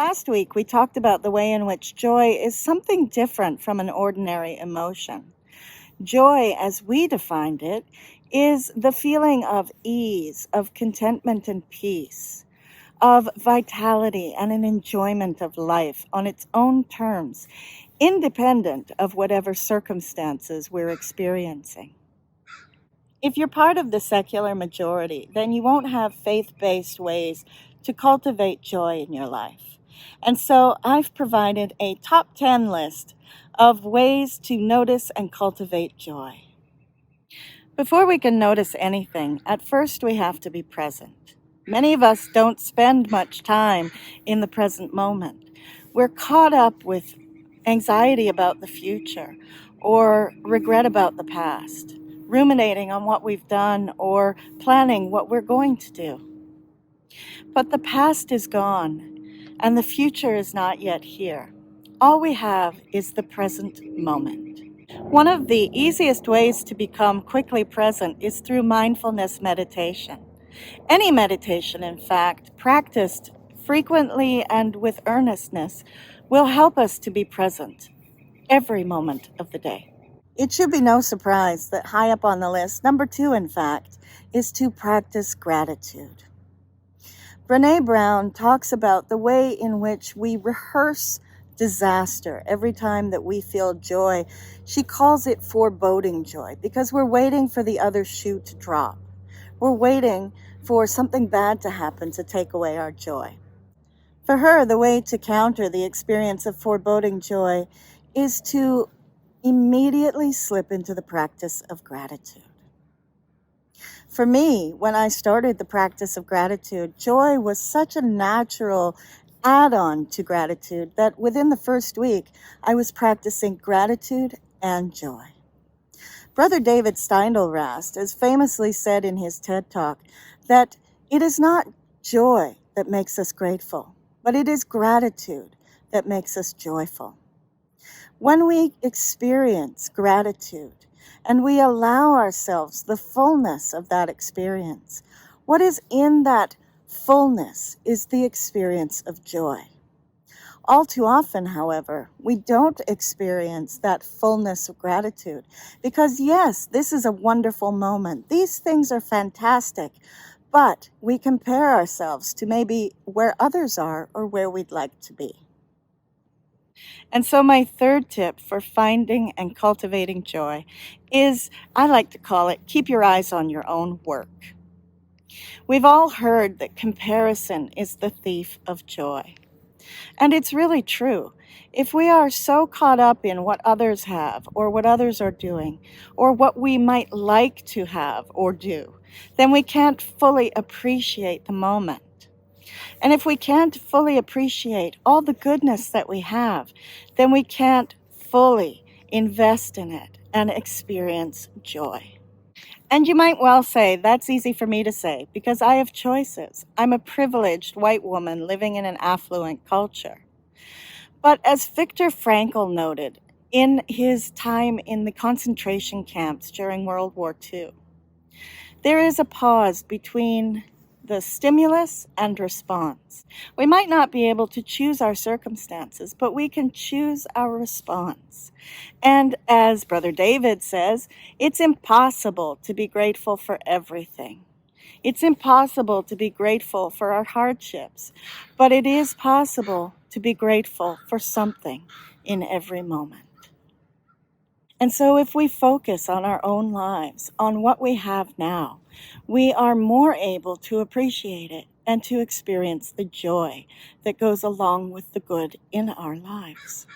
Last week, we talked about the way in which joy is something different from an ordinary emotion. Joy, as we defined it, is the feeling of ease, of contentment and peace, of vitality and an enjoyment of life on its own terms, independent of whatever circumstances we're experiencing. If you're part of the secular majority, then you won't have faith-based ways to cultivate joy in your life. And so I've provided a top 10 list of ways to notice and cultivate joy. Before we can notice anything, at first we have to be present. Many of us don't spend much time in the present moment. We're caught up with anxiety about the future or regret about the past, ruminating on what we've done or planning what we're going to do. But the past is gone and the future is not yet here. All we have is the present moment. One of the easiest ways to become quickly present is through mindfulness meditation. Any meditation, in fact, practiced frequently and with earnestness, will help us to be present every moment of the day. It should be no surprise that high up on the list, number 2, in fact, is to practice gratitude. Brené Brown talks about the way in which we rehearse disaster every time that we feel joy. She calls it foreboding joy because we're waiting for the other shoe to drop. We're waiting for something bad to happen to take away our joy. For her, the way to counter the experience of foreboding joy is to immediately slip into the practice of gratitude. For me, when I started the practice of gratitude, joy was such a natural add-on to gratitude that within the first week, I was practicing gratitude and joy. Brother David Steindl-Rast has famously said in his TED Talk that it is not joy that makes us grateful, but it is gratitude that makes us joyful. When we experience gratitude and we allow ourselves the fullness of that experience, what is in that fullness is the experience of joy. All too often, however, we don't experience that fullness of gratitude because, yes, this is a wonderful moment. These things are fantastic, but we compare ourselves to maybe where others are or where we'd like to be. And so my third tip for finding and cultivating joy is, I like to call it, keep your eyes on your own work. We've all heard that comparison is the thief of joy. And it's really true. If we are so caught up in what others have or what others are doing or what we might like to have or do, then we can't fully appreciate the moment. And if we can't fully appreciate all the goodness that we have, then we can't fully invest in it and experience joy. And you might well say, that's easy for me to say, because I have choices. I'm a privileged white woman living in an affluent culture. But as Viktor Frankl noted in his time in the concentration camps during World War II, there is a pause between the stimulus and response. We might not be able to choose our circumstances, but we can choose our response. And as Brother David says, it's impossible to be grateful for everything. It's impossible to be grateful for our hardships, but it is possible to be grateful for something in every moment. And so if we focus on our own lives, on what we have now, we are more able to appreciate it and to experience the joy that goes along with the good in our lives.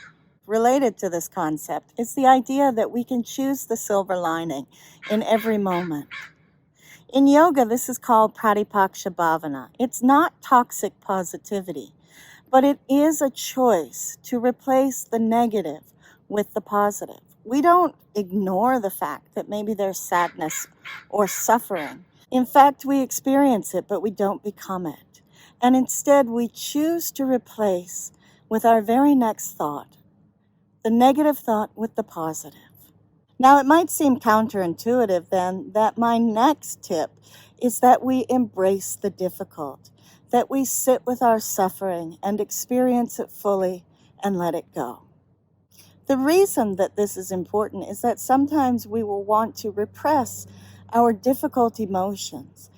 Related to this concept is the idea that we can choose the silver lining in every moment. In yoga, this is called Pratipaksha Bhavana. It's not toxic positivity, but it is a choice to replace the negative with the positive. We don't ignore the fact that maybe there's sadness or suffering. In fact, we experience it, but we don't become it. And instead, we choose to replace with our very next thought, the negative thought with the positive. Now, it might seem counterintuitive then that my next tip is that we embrace the difficult, that we sit with our suffering and experience it fully and let it go. The reason that this is important is that sometimes we will want to repress our difficult emotions,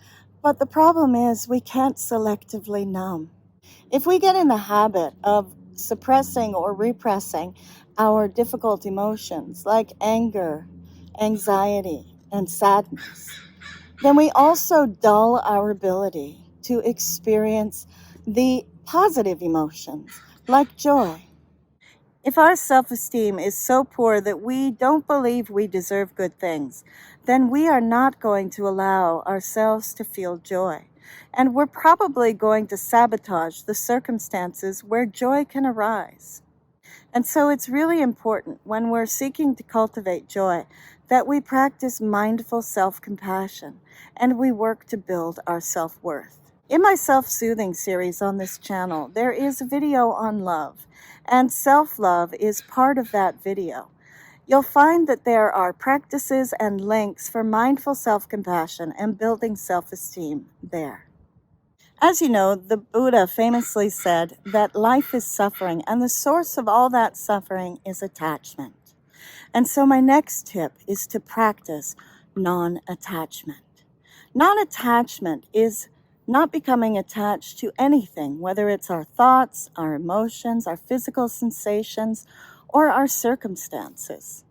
but the problem is we can't selectively numb. If we get in the habit of suppressing or repressing our difficult emotions like anger, anxiety, and sadness, then we also dull our ability to experience the positive emotions like joy. If our self-esteem is so poor that we don't believe we deserve good things, then we are not going to allow ourselves to feel joy. And we're probably going to sabotage the circumstances where joy can arise. And so it's really important when we're seeking to cultivate joy that we practice mindful self-compassion and we work to build our self-worth. In my self-soothing series on this channel, there is a video on love, and self-love is part of that video. You'll find that there are practices and links for mindful self-compassion and building self-esteem there. As you know, the Buddha famously said that life is suffering, and the source of all that suffering is attachment. And so my next tip is to practice non-attachment. Non-attachment is not becoming attached to anything, whether it's our thoughts, our emotions, our physical sensations, or our circumstances.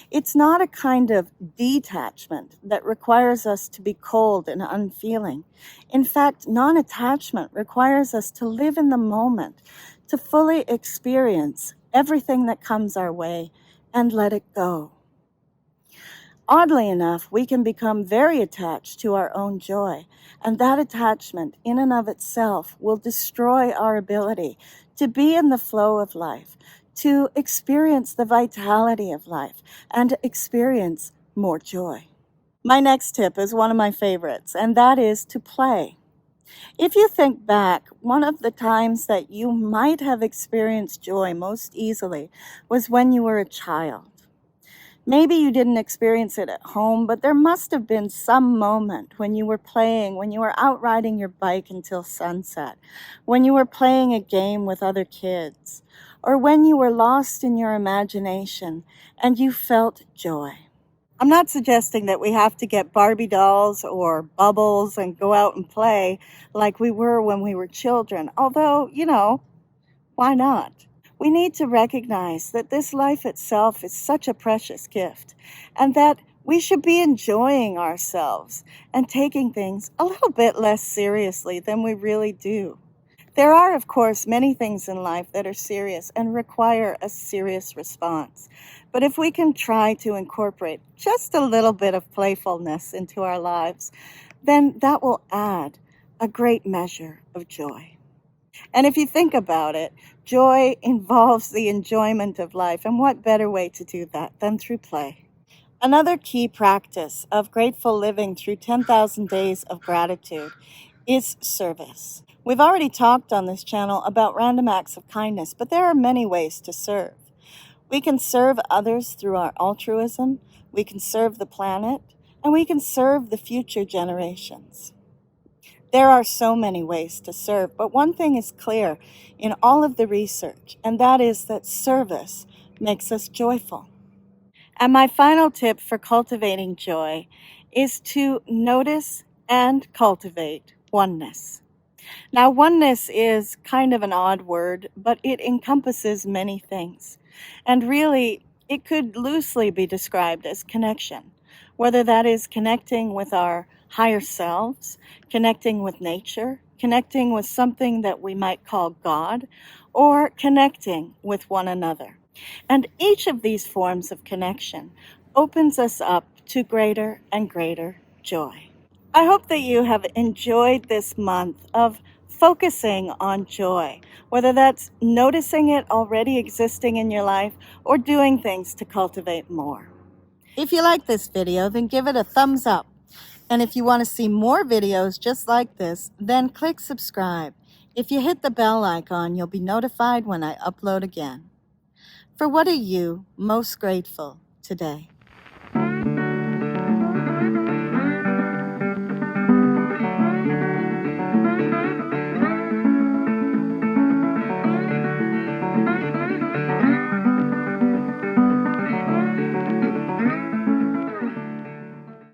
It's not a kind of detachment that requires us to be cold and unfeeling. In fact, non-attachment requires us to live in the moment, to fully experience everything that comes our way and let it go. Oddly enough, we can become very attached to our own joy, and that attachment in and of itself will destroy our ability to be in the flow of life, to experience the vitality of life, and experience more joy. My next tip is one of my favorites, and that is to play. If you think back, one of the times that you might have experienced joy most easily was when you were a child. Maybe you didn't experience it at home, but there must have been some moment when you were playing, when you were out riding your bike until sunset, when you were playing a game with other kids, or when you were lost in your imagination and you felt joy. I'm not suggesting that we have to get Barbie dolls or bubbles and go out and play like we were when we were children, although, why not? We need to recognize that this life itself is such a precious gift, and that we should be enjoying ourselves and taking things a little bit less seriously than we really do. There are, of course, many things in life that are serious and require a serious response. But if we can try to incorporate just a little bit of playfulness into our lives, then that will add a great measure of joy. And if you think about it, joy involves the enjoyment of life, and what better way to do that than through play? Another key practice of grateful living through 10,000 days of gratitude is service. We've already talked on this channel about random acts of kindness, but there are many ways to serve. We can serve others through our altruism, we can serve the planet, and we can serve the future generations. There are so many ways to serve, but one thing is clear in all of the research, and that is that service makes us joyful. And my final tip for cultivating joy is to notice and cultivate oneness. Now, oneness is kind of an odd word, but it encompasses many things. And really, it could loosely be described as connection, whether that is connecting with our higher selves, connecting with nature, connecting with something that we might call God, or connecting with one another. And each of these forms of connection opens us up to greater and greater joy. I hope that you have enjoyed this month of focusing on joy, whether that's noticing it already existing in your life or doing things to cultivate more. If you like this video, then give it a thumbs up. And if you want to see more videos just like this, then click subscribe. If you hit the bell icon, you'll be notified when I upload again. For what are you most grateful today?